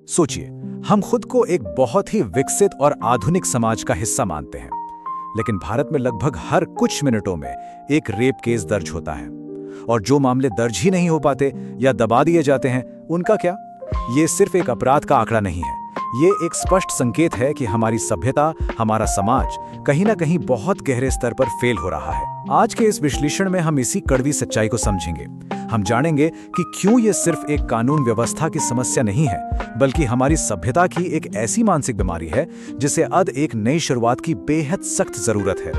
सोचिए, हम खुद को एक बहुत ही विकसित और आधुनिक समाज का हिस्सा मानते हैं, लेकिन भारत में लगभग हर कुछ मिनटों में एक रेप केस दर्ज होता है। और जो मामले दर्ज ही नहीं हो पाते या दबा दिए जाते हैं, उनका क्या? ये सिर्फ एक अपराध का आंकड़ा नहीं है, ये एक स्पष्ट संकेत है कि हमारी सभ्यता, हमारा समाज कहीं ना कहीं बहुत गहरे स्तर पर फेल हो रहा है। आज के इस विश्लेषण में हम इसी कड़वी सच्चाई को समझेंगे। हम जानेंगे कि क्यों ये सिर्फ एक कानून व्यवस्था की समस्या नहीं है, बल्कि हमारी सभ्यता की एक ऐसी मानसिक बीमारी है जिसे अब एक नई शुरुआत की बेहद सख्त जरूरत है।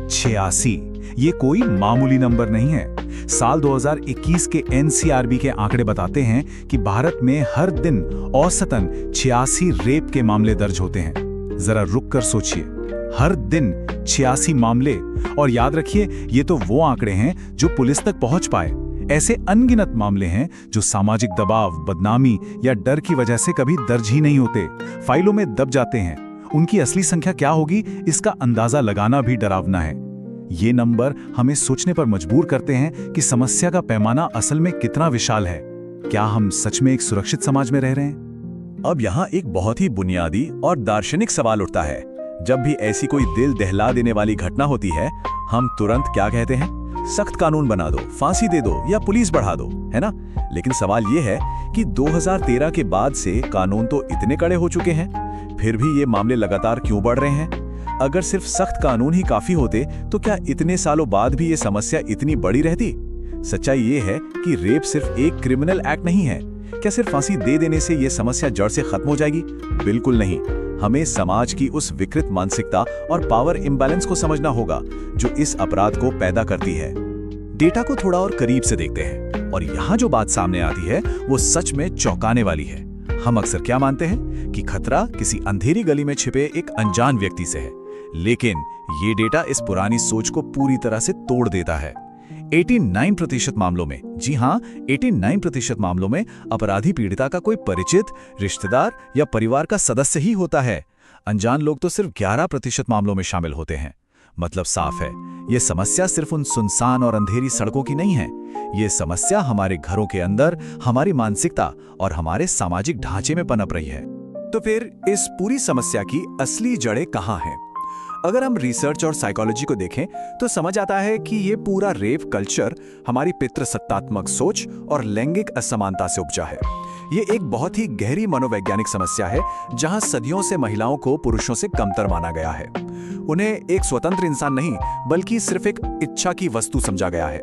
86 ये कोई मामूली नंबर नहीं है। साल 2021 के एनसीआरबी के आंकड़े बताते हैं कि भारत में हर दिन औसतन 86 रेप के मामले दर्ज होते हैं। जरा रुक कर सोचिए, हर दिन 86 मामले। और याद रखिए, ये तो वो आंकड़े हैं जो पुलिस तक पहुंच पाए। ऐसे अनगिनत मामले हैं जो सामाजिक दबाव, बदनामी या डर की वजह से कभी दर्ज ही नहीं होते, फाइलों में दब जाते हैं। उनकी असली संख्या क्या होगी, इसका अंदाजा लगाना भी डरावना है। ये नंबर हमें सोचने पर मजबूर करते हैं कि समस्या का पैमाना असल में कितना विशाल है। क्या हम सच में एक सुरक्षित समाज में रह रहे हैं? अब यहाँ एक बहुत ही बुनियादी और दार्शनिक सवाल उठता है। जब भी ऐसी कोई दिल दहला देने वाली घटना होती है, हम तुरंत क्या कहते हैं? सख्त कानून बना दो, फांसी दे दो या पुलिस बढ़ा दो, है ना? लेकिन सवाल ये है कि 2013 के बाद से कानून तो इतने कड़े हो चुके हैं, फिर भी ये मामले लगातार क्यों बढ़ रहे हैं? अगर सिर्फ सख्त कानून ही काफी होते तो क्या इतने सालों बाद भी ये समस्या इतनी बड़ी रहती? सच्चाई ये है कि रेप सिर्फ एक क्रिमिनल एक्ट नहीं है। क्या सिर्फ फांसी दे देने से ये समस्या जड़ से खत्म हो जाएगी? बिल्कुल नहीं। हमें समाज की उस विकृत मानसिकता और पावर इम्बैलेंस को समझना होगा जो इस अपराध को पैदा करती है। डेटा को थोड़ा और करीब से देखते हैं और यहाँ जो बात सामने आती है वो सच में चौंकाने वाली है। हम अक्सर क्या मानते हैं कि खतरा किसी अंधेरी गली में छिपे एक अनजान व्यक्ति से है, लेकिन ये डेटा इस पुरानी सोच को पूरी तरह से तोड़ देता है। 89% मामलों में, जी हाँ, 89% मामलों में अपराधी पीड़िता का कोई परिचित, रिश्तेदार या परिवार का सदस्य ही होता है। अनजान लोग तो सिर्फ 11% मामलों में शामिल होते हैं। मतलब साफ है, ये समस्या सिर्फ उन सुनसान और अंधेरी सड़कों की नहीं है। ये समस्या हमारे घरों के अंदर, हमारी मानसिकता और हमारे सामाजिक ढांचे में पनप रही है। तो फिर इस पूरी समस्या की असली जड़ें कहाँ हैं? अगर हम रिसर्च और साइकोलॉजी को देखें तो समझ आता है कि ये पूरा रेप कल्चर हमारी पितृसत्तात्मक सोच और लैंगिक असमानता से उपजा है। ये एक बहुत ही गहरी मनोवैज्ञानिक समस्या है जहां सदियों से महिलाओं को पुरुषों से कमतर माना गया है। उन्हें एक स्वतंत्र इंसान नहीं, बल्कि सिर्फ एक इच्छा की वस्तु समझा गया है।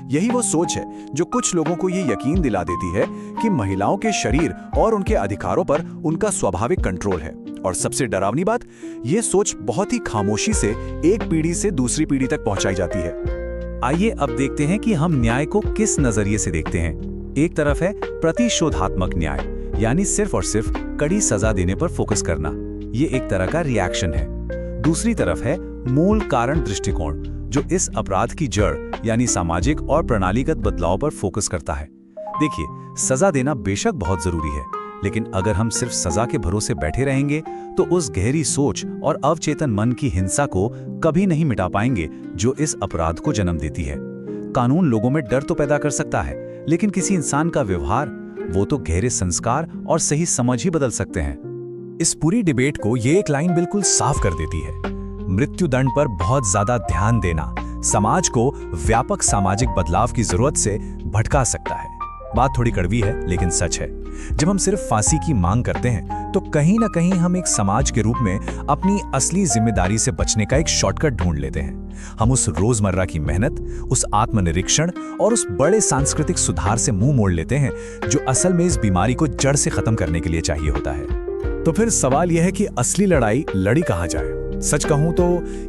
यही वो सोच है जो कुछ लोगों को ये यकीन दिला देती है कि महिलाओं के शरीर और उनके अधिकारों पर उनका स्वाभाविक कंट्रोल है। और सबसे डरावनी बात, ये सोच बहुत ही खामोशी से एक पीढ़ी से दूसरी पीढ़ी तक पहुंचाई जाती है। आइए अब देखते हैं कि हम न्याय को किस नजरिए से देखते हैं। एक तरफ है प्रतिशोधात्मक न्याय, यानी सिर्फ और सिर्फ कड़ी सजा देने पर फोकस करना। ये एक तरह का रिएक्शन है। दूसरी तरफ है मूल कारण दृष्टिकोण, जो इस अपराध की जड़ यानी सामाजिक और प्रणालीगत बदलाव पर फोकस करता है। देखिए, सजा देना बेशक बहुत जरूरी है, लेकिन अगर हम सिर्फ सजा के भरोसे बैठे रहेंगे तो उस गहरी सोच और अवचेतन मन की हिंसा को कभी नहीं मिटा पाएंगे जो इस अपराध को जन्म देती है। कानून लोगों में डर तो पैदा कर सकता है, लेकिन किसी इंसान का व्यवहार, वो तो गहरे संस्कार और सही समझ ही बदल सकते हैं। इस पूरी डिबेट को ये एक लाइन बिल्कुल साफ कर देती है। मृत्यु दंड पर बहुत ज्यादा ध्यान देना समाज को व्यापक सामाजिक बदलाव की जरूरत से भटका सकता है। बात थोड़ी कड़वी है, लेकिन सच है। जब हम सिर्फ फांसी की मांग करते हैं तो कहीं ना कहीं हम एक समाज के रूप में अपनी असली जिम्मेदारी से बचने का एक शॉर्टकट ढूंढ लेते हैं। हम उस रोजमर्रा की मेहनत, उस आत्मनिरीक्षण और उस बड़े सांस्कृतिक सुधार से मुंह मोड़ लेते हैं जो असल में इस बीमारी को जड़ से खत्म करने के लिए चाहिए होता है। तो फिर सवाल यह है कि असली लड़ाई लड़ी कहाँ जाए? सच कहूं तो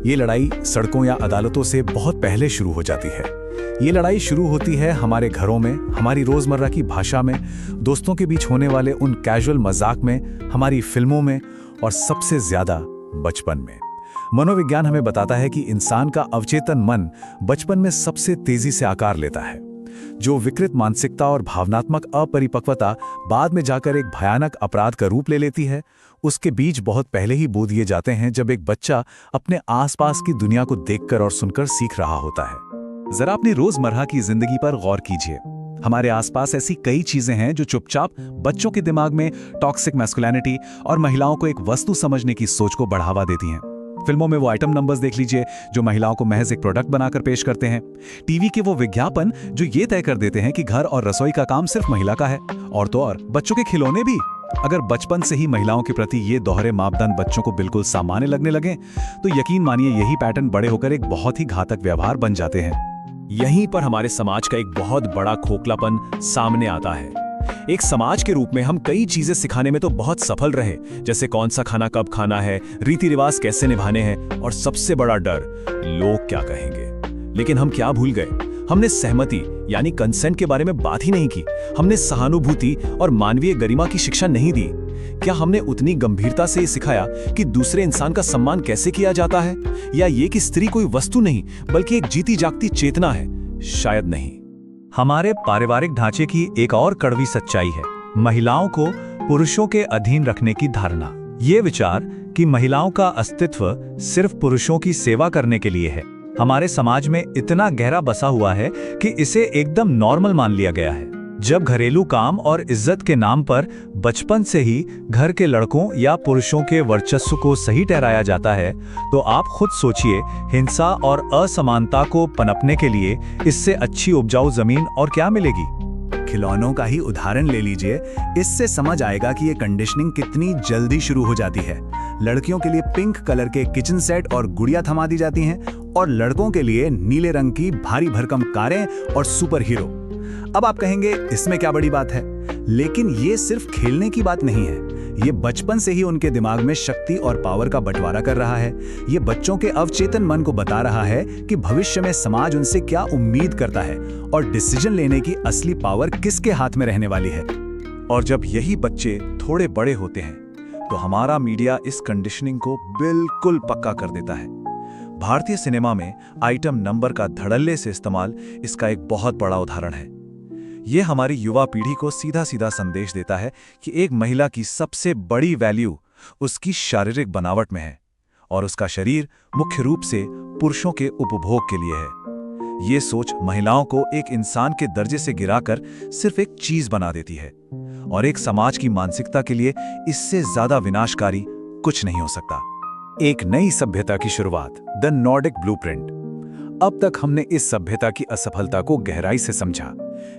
ये लड़ाई सड़कों या अदालतों से बहुत पहले शुरू हो जाती है। ये लड़ाई शुरू होती है हमारे घरों में, हमारी रोजमर्रा की भाषा में, दोस्तों के बीच होने वाले उन कैजुअल मजाक में, हमारी फिल्मों में और सबसे ज्यादा बचपन में। मनोविज्ञान हमें बताता है कि इंसान का अवचेतन मन बचपन में सबसे तेजी से आकार लेता है। जो विकृत मानसिकता और भावनात्मक अपरिपक्वता बाद में जाकर एक भयानक अपराध का रूप ले लेती है, उसके बीज बहुत पहले ही बो दिए जाते हैं जब एक बच्चा अपने आसपास की दुनिया को देखकर और सुनकर सीख रहा होता है। जरा अपनी रोजमर्रा की जिंदगी पर गौर कीजिए। हमारे आसपास ऐसी कई चीजें हैं जो चुपचाप बच्चों के दिमाग में टॉक्सिक मैस्कुलिनिटी और महिलाओं को एक वस्तु समझने की सोच को बढ़ावा देती हैं। फिल्मों में वो आइटम नंबर्स देख लीजिए जो महिलाओं को महज एक प्रोडक्ट बनाकर पेश करते हैं। टीवी के वो विज्ञापन जो ये तय कर देते हैं कि घर और रसोई का काम सिर्फ महिला का है। और तो और बच्चों के खिलौने भी। अगर बचपन से ही महिलाओं के प्रति ये दोहरे मापदंड बच्चों को बिल्कुल सामान्य लगने लगे तो यकीन मानिए यही पैटर्न बड़े होकर एक बहुत ही घातक व्यवहार बन जाते हैं। यहीं पर हमारे समाज का एक बहुत बड़ा खोखलापन सामने आता है। एक समाज के रूप में हम कई चीजें सिखाने में तो बहुत सफल रहे, जैसे कौन सा खाना कब खाना है, रीति रिवाज कैसे निभाने हैं, और सबसे बड़ा डर लोग क्या कहेंगे। लेकिन हम क्या भूल गए? हमने सहमति यानी कंसेंट के बारे में बात ही नहीं की। हमने सहानुभूति और मानवीय गरिमा की शिक्षा नहीं दी। क्या हमने उतनी गंभीरता से ये सिखाया कि दूसरे इंसान का सम्मान कैसे किया जाता है, या ये कि स्त्री कोई वस्तु नहीं बल्कि एक जीती जागती चेतना है? शायद नहीं। हमारे पारिवारिक ढांचे की एक और कड़वी सच्चाई है महिलाओं को पुरुषों के अधीन रखने की धारणा। ये विचार कि महिलाओं का अस्तित्व सिर्फ पुरुषों की सेवा करने के लिए है हमारे समाज में इतना गहरा बसा हुआ है कि इसे एकदम नॉर्मल मान लिया गया है। जब घरेलू काम और इज्जत के नाम पर बचपन से ही घर के लड़कों या पुरुषों के वर्चस्व को सही ठहराया जाता है तो आप खुद सोचिए हिंसा और असमानता को पनपने के लिए इससे अच्छी उपजाऊ जमीन और क्या मिलेगी। खिलौनों का ही उदाहरण ले लीजिए, इससे समझ आएगा कि ये कंडीशनिंग कितनी जल्दी शुरू हो जाती है। लड़कियों के लिए पिंक कलर के किचन सेट और गुड़िया थमा दी जाती हैं और लड़कों के लिए नीले रंग की भारी भरकम कारें और सुपर हीरो। अब आप कहेंगे इसमें क्या बड़ी बात है, लेकिन ये सिर्फ खेलने की बात नहीं है। ये बचपन से ही उनके दिमाग में शक्ति और पावर का बंटवारा कर रहा है। ये बच्चों के अवचेतन मन को बता रहा है कि भविष्य में समाज उनसे क्या उम्मीद करता है और डिसीजन लेने की असली पावर किसके हाथ में रहने वाली है। और जब यही बच्चे थोड़े बड़े होते हैं तो हमारा मीडिया इस कंडीशनिंग को बिल्कुल पक्का कर देता है। भारतीय सिनेमा में आइटम नंबर का धड़ल्ले से इस्तेमाल इसका एक बहुत बड़ा उदाहरण है। ये हमारी युवा पीढ़ी को सीधा सीधा संदेश देता है कि एक महिला की सबसे बड़ी वैल्यू उसकी शारीरिक बनावट में है और उसका शरीर मुख्य रूप से पुरुषों के उपभोग के लिए है। ये सोच महिलाओं को एक इंसान के दर्जे से गिराकर सिर्फ एक चीज बना देती है और एक समाज की मानसिकता के लिए इससे ज्यादा विनाशकारी कुछ नहीं हो सकता। एक नई सभ्यता की शुरुआत, द नॉर्डिक ब्लूप्रिंट। अब तक हमने इस सभ्यता की असफलता को गहराई से समझा,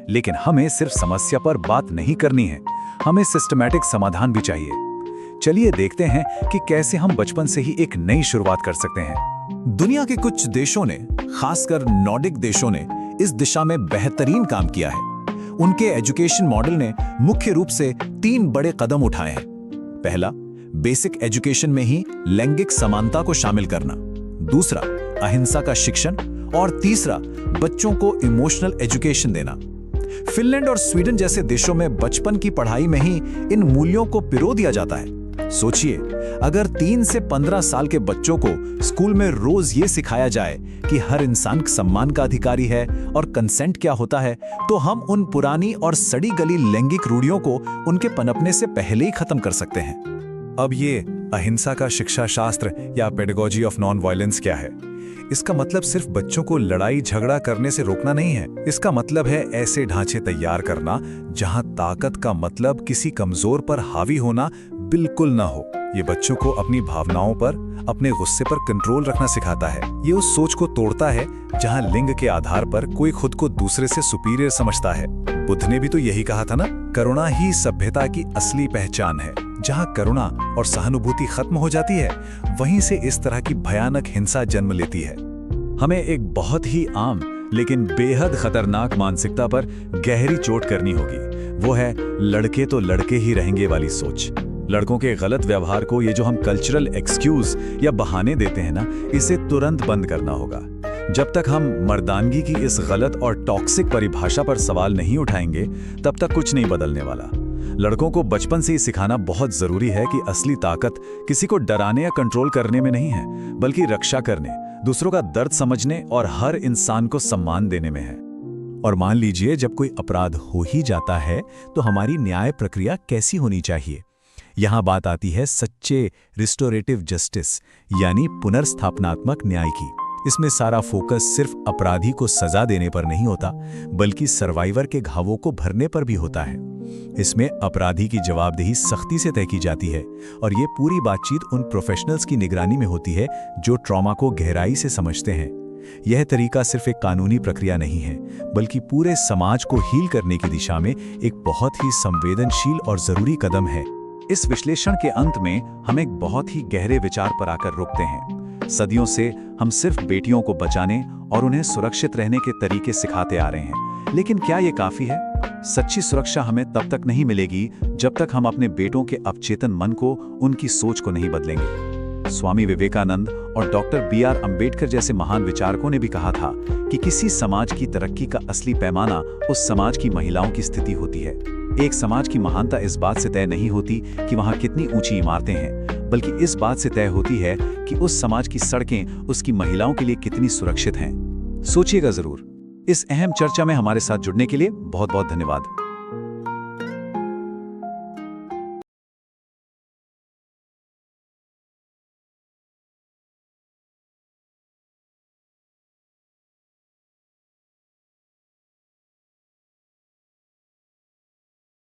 लेकिन हमें सिर्फ समस्या पर बात नहीं करनी है, हमें सिस्टमैटिक समाधान भी चाहिए। चलिए देखते हैं कि कैसे हम बचपन से ही एक नई शुरुआत कर सकते हैं। दुनिया के कुछ देशों ने, खासकर नॉर्डिक देशों ने, इस दिशा में बेहतरीन काम किया है। उनके एजुकेशन मॉडल ने मुख्य रूप से 3 बड़े कदम उठाए हैं। पहला, बेसिक एजुकेशन में ही लैंगिक समानता को शामिल करना। दूसरा, अहिंसा का शिक्षण। और तीसरा, बच्चों को इमोशनल एजुकेशन देना। फिनलैंड और स्वीडन जैसे देशों में बचपन की पढ़ाई में ही इन मूल्यों को पिरो दिया जाता है। सोचिए, अगर 3 से 15 साल के बच्चों को स्कूल में रोज ये सिखाया जाए कि हर इंसान सम्मान का अधिकारी है और कंसेंट क्या होता है, तो हम उन पुरानी और सड़ी गली लैंगिक रूढ़ियों को उनके पनपने से पहले ही खत्म कर सकते हैं। अब ये अहिंसा का शिक्षा शास्त्र या पेडागोजी ऑफ नॉन वायलेंस क्या है? इसका मतलब सिर्फ बच्चों को लड़ाई झगड़ा करने से रोकना नहीं है। इसका मतलब है ऐसे ढांचे तैयार करना जहां ताकत का मतलब किसी कमजोर पर हावी होना बिल्कुल ना हो। ये बच्चों को अपनी भावनाओं पर, अपने गुस्से पर कंट्रोल रखना सिखाता है। ये उस सोच को तोड़ता है जहां लिंग के आधार पर कोई खुद को दूसरे से सुपीरियर समझता है। बुद्ध ने भी तो यही कहा था ना, करुणा ही सभ्यता की असली पहचान है। जहां करुणा और सहानुभूति खत्म हो जाती है, वहीं से इस तरह की भयानक हिंसा जन्म लेती है। हमें एक बहुत ही आम लेकिन बेहद खतरनाक मानसिकता पर गहरी चोट करनी होगी। वो है लड़के तो लड़के ही रहेंगे वाली सोच। लड़कों के गलत व्यवहार को, ये जो हम कल्चरल एक्सक्यूज या बहाने देते हैं ना, इसे तुरंत बंद करना होगा। जब तक हम मर्दानगी की इस गलत और टॉक्सिक परिभाषा पर सवाल नहीं उठाएंगे, तब तक कुछ नहीं बदलने वाला। लड़कों को बचपन से ही सिखाना बहुत जरूरी है कि असली ताकत किसी को डराने या कंट्रोल करने में नहीं है, बल्कि रक्षा करने, दूसरों का दर्द समझने और हर इंसान को सम्मान देने में है। और मान लीजिए जब कोई अपराध हो ही जाता है तो हमारी न्याय प्रक्रिया कैसी होनी चाहिए? यहां बात आती है सच्चे रिस्टोरेटिव जस्टिस यानी पुनर्स्थापनात्मक न्याय की। इसमें सारा फोकस सिर्फ अपराधी को सजा देने पर नहीं होता, बल्कि सर्वाइवर के घावों को भरने पर भी होता है। इसमें अपराधी की जवाबदेही सख्ती से तय की जाती है और ये पूरी बातचीत उन प्रोफेशनल्स की निगरानी में होती है जो ट्रॉमा को गहराई से समझते हैं। यह तरीका सिर्फ एक कानूनी प्रक्रिया नहीं है, बल्कि पूरे समाज को हील करने की दिशा में एक बहुत ही संवेदनशील और जरूरी कदम है। इस विश्लेषण के अंत में हम एक बहुत ही गहरे विचार पर आकर रुकते हैं। सदियों से हम सिर्फ बेटियों को बचाने और उन्हें सुरक्षित रहने के तरीके सिखाते आ रहे हैं, लेकिन क्या ये काफी है? सच्ची सुरक्षा हमें तब तक नहीं मिलेगी जब तक हम अपने बेटों के अवचेतन मन को, उनकी सोच को नहीं बदलेंगे। स्वामी विवेकानंद और डॉक्टर B.R. अंबेडकर जैसे महान विचारकों ने भी कहा था कि किसी समाज की तरक्की का असली पैमाना उस समाज की महिलाओं की स्थिति होती है। एक समाज की महानता इस बात से तय नहीं होती कि वहाँ कितनी ऊंची इमारतें हैं, बल्कि इस बात से तय होती है कि उस समाज की सड़कें उसकी महिलाओं के लिए कितनी सुरक्षित हैं। सोचिएगा जरूर। इस अहम चर्चा में हमारे साथ जुड़ने के लिए बहुत बहुत धन्यवाद।